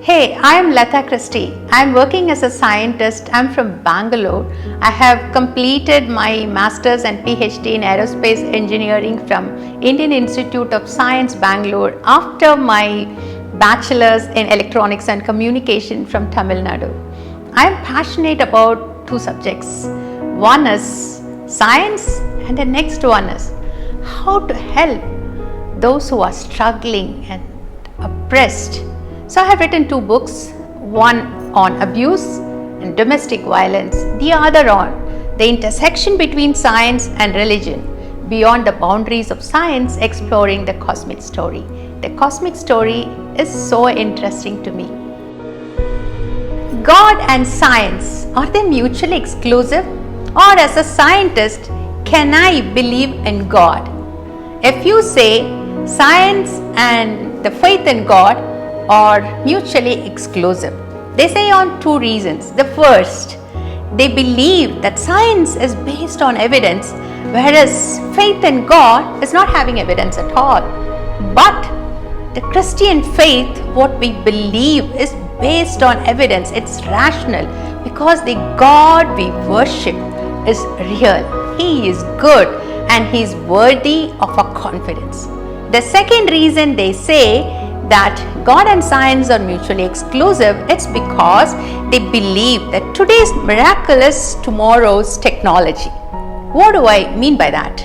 Hey, I am Latha Christie. I am working as a scientist. I am from Bangalore. I have completed my master's and PhD in aerospace engineering from Indian Institute of Science, Bangalore, after my bachelor's in electronics and communication from Tamil Nadu. I am passionate about two subjects. One is science and the next one is how to help those who are struggling and oppressed. So I have written two books, one on abuse and domestic violence, the other on the intersection between science and religion, beyond the boundaries of science, exploring the cosmic story. The cosmic story is so interesting to me. God and science, are they mutually exclusive? Or as a scientist, can I believe in God? If you say science and the faith in God are mutually exclusive, they say on two reasons. The first, they believe that science is based on evidence, whereas faith in God is not having evidence at all. But the Christian faith, what we believe, is based on evidence. It's rational because the God we worship is real. He is good and He is worthy of our confidence. The second reason they say that God and science are mutually exclusive, it's because they believe that today's miracle is tomorrow's technology. What do I mean by that?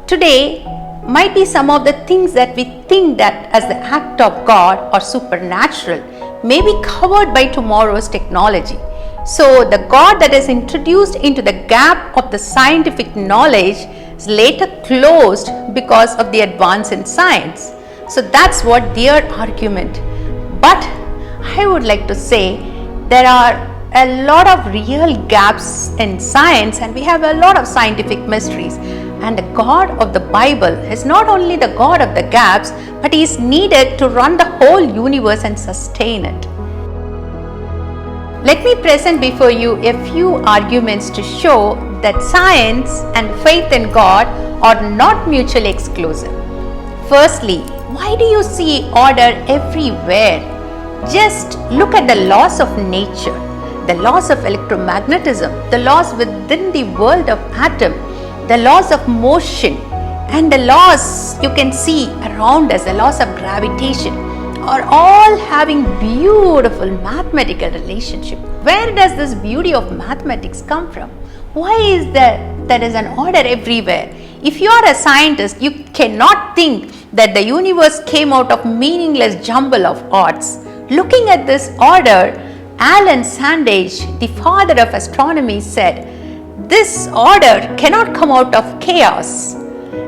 Today might be some of the things that we think that as the act of God or supernatural may be covered by tomorrow's technology. So the God that is introduced into the gap of the scientific knowledge is later closed because of the advance in science. So that's what their argument. But I would like to say there are a lot of real gaps in science and we have a lot of scientific mysteries. And the God of the Bible is not only the God of the gaps, but He is needed to run the whole universe and sustain it. Let me present before you a few arguments to show that science and faith in God are not mutually exclusive. Firstly, why do you see order everywhere? Just look at the laws of nature, the laws of electromagnetism, the laws within the world of atom, the laws of motion, and the laws you can see around us, the laws of gravitation, are all having beautiful mathematical relationship. Where does this beauty of mathematics come from? Why is there is an order everywhere? If you are a scientist, you cannot think that the universe came out of meaningless jumble of odds. Looking at this order, Alan Sandage, the father of astronomy, said, this order cannot come out of chaos.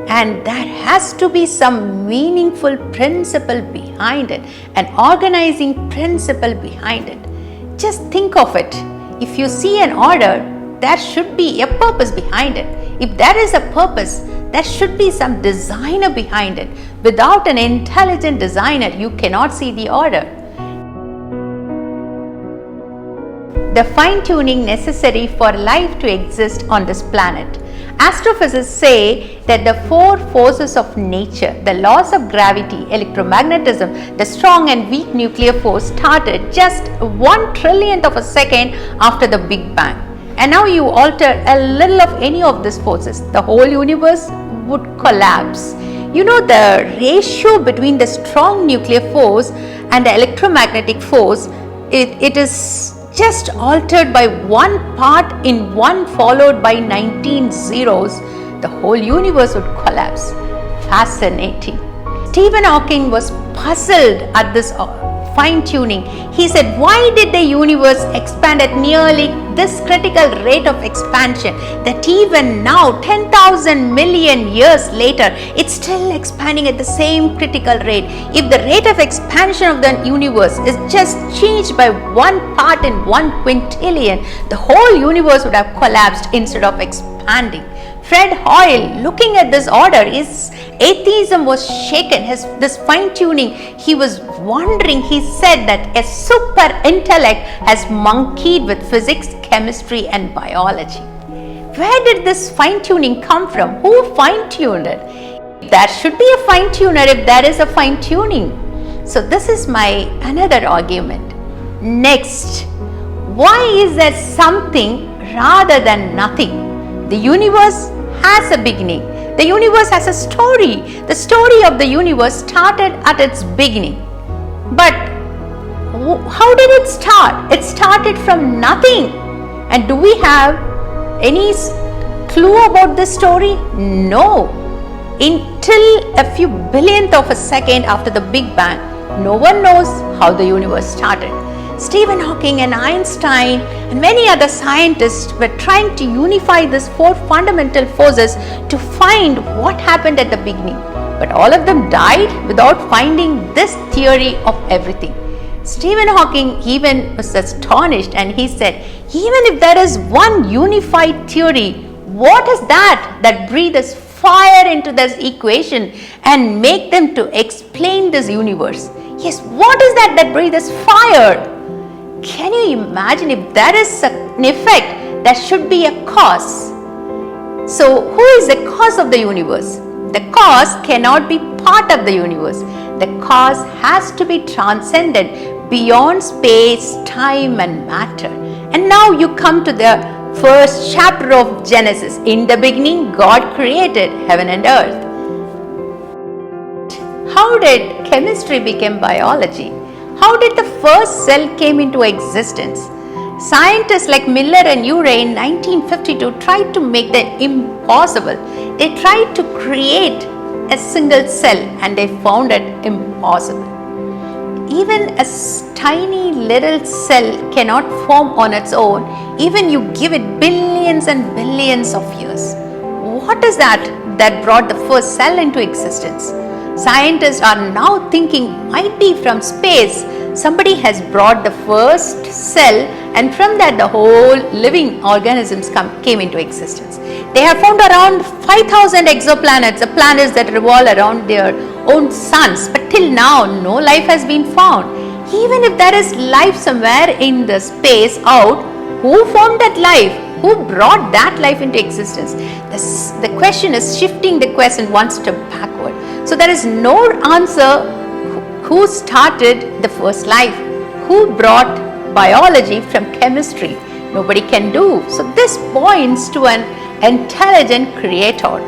And there has to be some meaningful principle behind it, an organizing principle behind it. Just think of it. If you see an order, there should be a purpose behind it. If there is a purpose, there should be some designer behind it. Without an intelligent designer, you cannot see the order. The fine-tuning necessary for life to exist on this planet. Astrophysicists say that the four forces of nature, the laws of gravity, electromagnetism, the strong and weak nuclear force started just 1/1,000,000th of a second after the Big Bang. And now you alter a little of any of these forces, the whole universe would collapse. You know, the ratio between the strong nuclear force and the electromagnetic force, it is just altered by one part in one followed by 19 zeros, the whole universe would collapse. Fascinating. Stephen Hawking was puzzled at this fine-tuning. He said, why did the universe expand at nearly this critical rate of expansion that even now, 10,000 million years later, it's still expanding at the same critical rate? If the rate of expansion of the universe is just changed by one part in 1/quintillion, the whole universe would have collapsed instead of expanding. Fred Hoyle, looking at this order, his atheism was shaken. This fine-tuning, he was wondering, he said that a super intellect has monkeyed with physics, chemistry and biology. Where did this fine-tuning come from? Who fine-tuned it? There should be a fine-tuner if there is a fine-tuning. So this is my another argument. Next, why is there something rather than nothing? The universe has a beginning. The universe has a story. The story of the universe started at its beginning. But how did it start? It started from nothing. And do we have any clue about this story? No. Until a few billionth of a second after the Big Bang, no one knows how the universe started. Stephen Hawking and Einstein and many other scientists were trying to unify these four fundamental forces to find what happened at the beginning. But all of them died without finding this theory of everything. Stephen Hawking even was astonished, and he said, even if there is one unified theory, what is that breathes fire into this equation and make them to explain this universe? Yes, what is that breathes fire? Can you imagine? If there is an effect, there should be a cause. So who is the cause of the universe? The cause cannot be part of the universe. The cause has to be transcended beyond space, time and matter. And now you come to the first chapter of Genesis. In the beginning, God created heaven and earth. How did chemistry become biology? How did the first cell came into existence? Scientists like Miller and Urey in 1952 tried to make the impossible. They tried to create a single cell and they found it impossible. Even a tiny little cell cannot form on its own, even you give it billions and billions of years. What is that brought the first cell into existence? Scientists are now thinking might be from space. Somebody has brought the first cell, and from that the whole living organisms came into existence. They have found around 5,000 exoplanets, the planets that revolve around their own suns, but till now no life has been found. Even if there is life somewhere in the space out, who formed that life? Who brought that life into existence? The question is shifting the question one step backward. So there is no answer. Who started the first life? Who brought biology from chemistry? Nobody can do. So this points to an intelligent creator.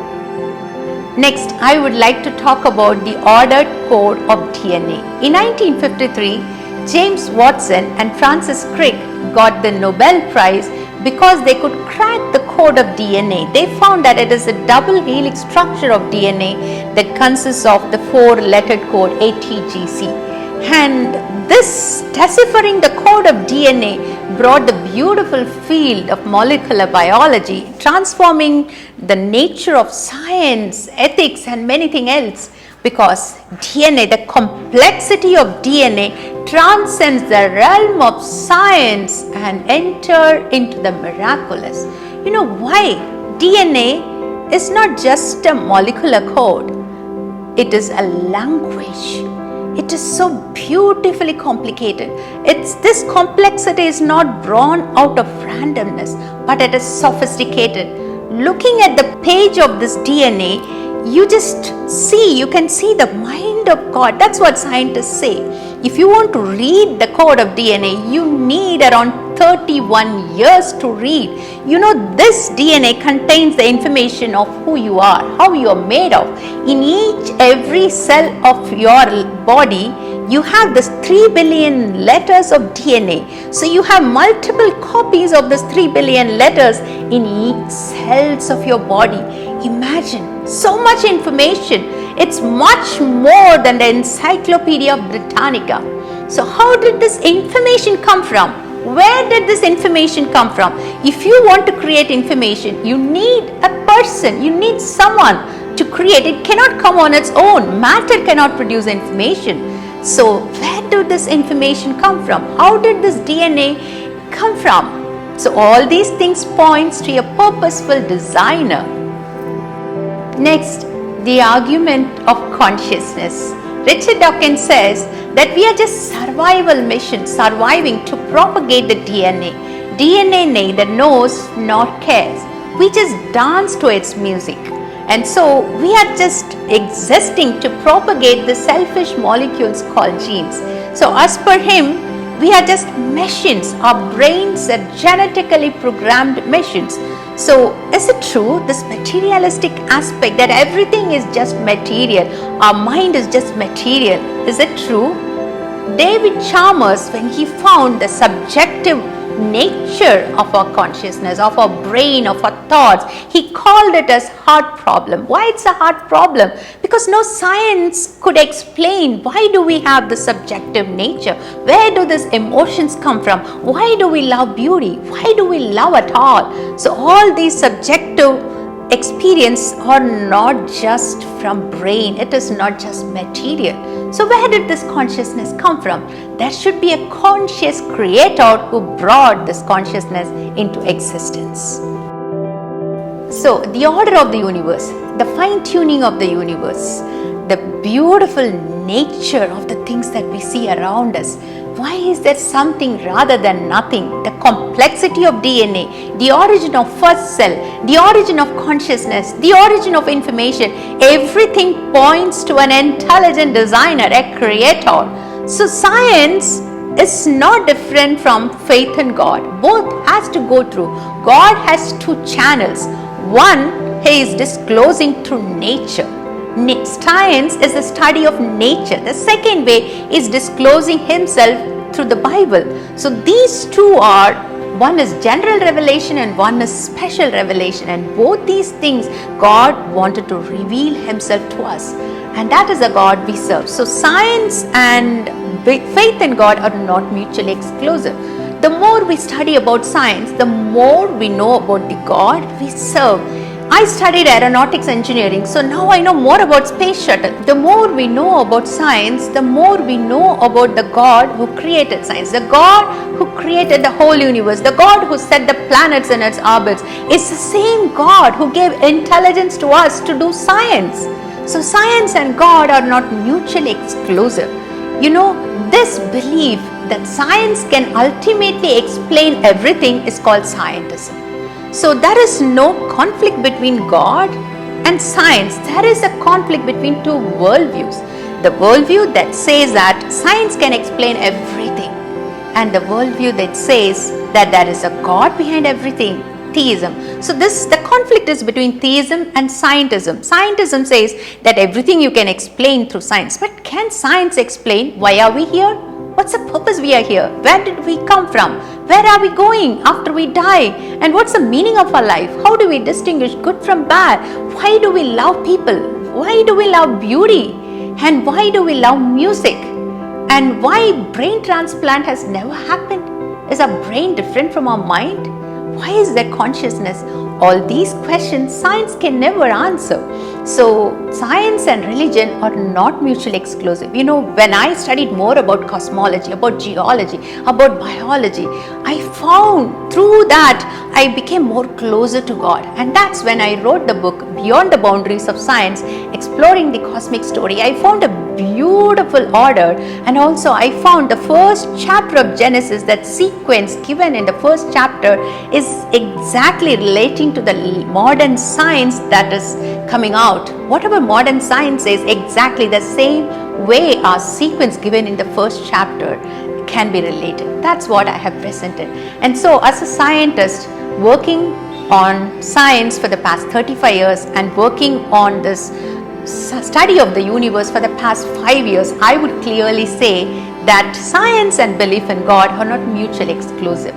Next, I would like to talk about the ordered code of DNA. In 1953, James Watson and Francis Crick got the Nobel Prize because they could crack the code of DNA. They found that it is a double helix structure of DNA that consists of the 4-lettered code ATGC. And this deciphering the code of DNA brought the beautiful field of molecular biology, transforming the nature of science, ethics and many things else. Because DNA, the complexity of DNA transcends the realm of science and enter into the miraculous. You know why? DNA is not just a molecular code. It is a language. It is so beautifully complicated. This complexity is not born out of randomness, but it is sophisticated. Looking at the page of this DNA, you can see the mind of God. That's what scientists say. If you want to read the code of DNA, you need around 31 years to read. You know, this DNA contains the information of who you are, how you are made of. In every cell of your body, you have this 3 billion letters of DNA. So you have multiple copies of this 3 billion letters in each cells of your body. Imagine so much information. It's much more than the Encyclopedia Britannica. So how did this information come from? Where did this information come from? If you want to create information, you need a person, you need someone to create. It cannot come on its own. Matter cannot produce information. So where did this information come from? How did this DNA come from? So all these things points to a purposeful designer. Next, the argument of consciousness. Richard Dawkins says that we are just survival missions, surviving to propagate the DNA. DNA neither knows nor cares. We just dance to its music. And so we are just existing to propagate the selfish molecules called genes. So as per him, We are just machines. Our brains are genetically programmed machines. So is it true, this materialistic aspect, that everything is just material, our mind is just material? Is it true? David Chalmers, when he found the subjective nature of our consciousness, of our brain, of our thoughts, he called it as heart problem. Why it's a heart problem? Because no science could explain why do we have the subjective nature, where do these emotions come from, why do we love beauty, why do we love at all. So all these subjective experience are not just from brain, it is not just material. So where did this consciousness come from? There should be a conscious creator who brought this consciousness into existence. So the order of the universe, the fine tuning of the universe, the beautiful nature of the things that we see around us. Why is there something rather than nothing? The complexity of DNA, the origin of first cell, the origin of consciousness, the origin of information, everything points to an intelligent designer, a creator. So science is not different from faith in God. Both has to go through. God has two channels. One, he is disclosing through nature. Science is the study of nature. The second way is disclosing himself through the Bible. So these two are, one is general revelation and one is special revelation, and both these things God wanted to reveal himself to us, and that is a God we serve. So science and faith in God are not mutually exclusive. The more we study about science, the more we know about the God we serve. I studied aeronautics engineering, so now I know more about space shuttle. The more we know about science, the more we know about the God who created science. The God who created the whole universe, the God who set the planets in its orbits, is the same God who gave intelligence to us to do science. So science and God are not mutually exclusive. You know, this belief that science can ultimately explain everything is called scientism. So there is no conflict between God and science. There is a conflict between two worldviews. The worldview that says that science can explain everything, and the worldview that says that there is a God behind everything, theism. So the conflict is between theism and scientism. Scientism says that everything you can explain through science. But can science explain why are we here? What's the purpose we are here? Where did we come from? Where are we going after we die? And what's the meaning of our life? How do we distinguish good from bad? Why do we love people? Why do we love beauty? And why do we love music? And why brain transplant has never happened? Is our brain different from our mind? Why is there consciousness? All these questions science can never answer. So science and religion are not mutually exclusive. You know, when I studied more about cosmology, about geology, about biology, I found through that I became more closer to God. And that's when I wrote the book Beyond the Boundaries of Science, Exploring the Cosmic Story. I found a beautiful order, and also I found the first chapter of Genesis, that sequence given in the first chapter is exactly relating to the modern science that is coming out. Whatever modern science is, exactly the same way our sequence given in the first chapter can be related. That's what I have presented. And so as a scientist working on science for the past 35 years and working on this study of the universe for the past 5 years, I would clearly say that science and belief in God are not mutually exclusive.